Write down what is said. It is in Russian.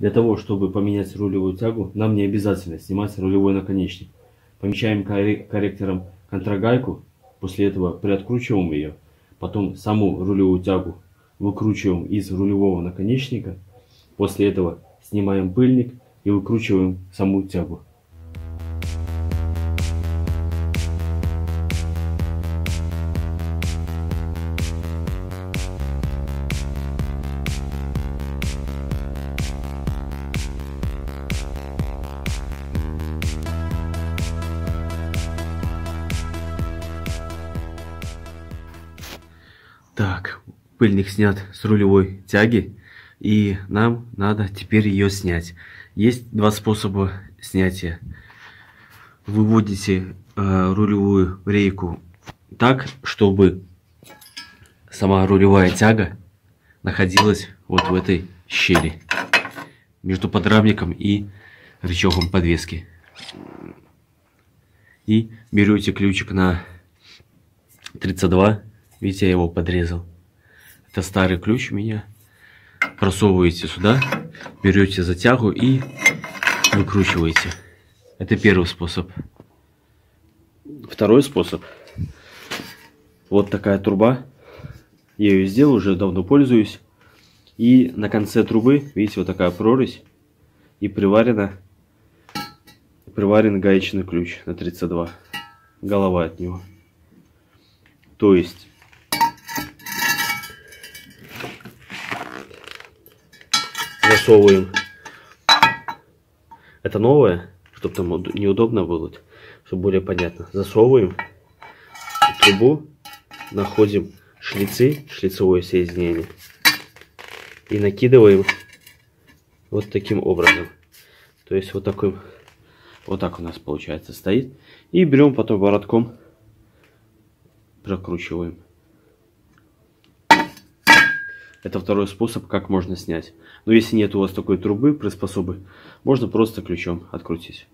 Для того, чтобы поменять рулевую тягу, нам не обязательно снимать рулевой наконечник. Помещаем корректором контрагайку, после этого приоткручиваем ее, потом саму рулевую тягу выкручиваем из рулевого наконечника, после этого снимаем пыльник и выкручиваем саму тягу. Так, пыльник снят с рулевой тяги, и нам надо теперь ее снять. Есть два способа снятия. Выводите рулевую рейку так, чтобы сама рулевая тяга находилась вот в этой щели между подрамником и рычагом подвески. И берете ключик на 32. Видите, я его подрезал. Это старый ключ у меня. Просовываете сюда, берете за тягу и выкручиваете. Это первый способ. Второй способ. Вот такая труба. Я ее сделал, уже давно пользуюсь. И на конце трубы, видите, вот такая прорезь. И приварен гаечный ключ на 32. Голова от него. То есть засовываем. Это новое, чтобы там неудобно было, чтобы более понятно. Засовываем в трубу, находим шлицы, шлицевое соединение и накидываем вот таким образом. То есть вот такой, вот так у нас получается стоит. И берем потом воротком, прокручиваем. Это второй способ, как можно снять. Но если нет у вас такой трубы, приспособы, можно просто ключом открутить.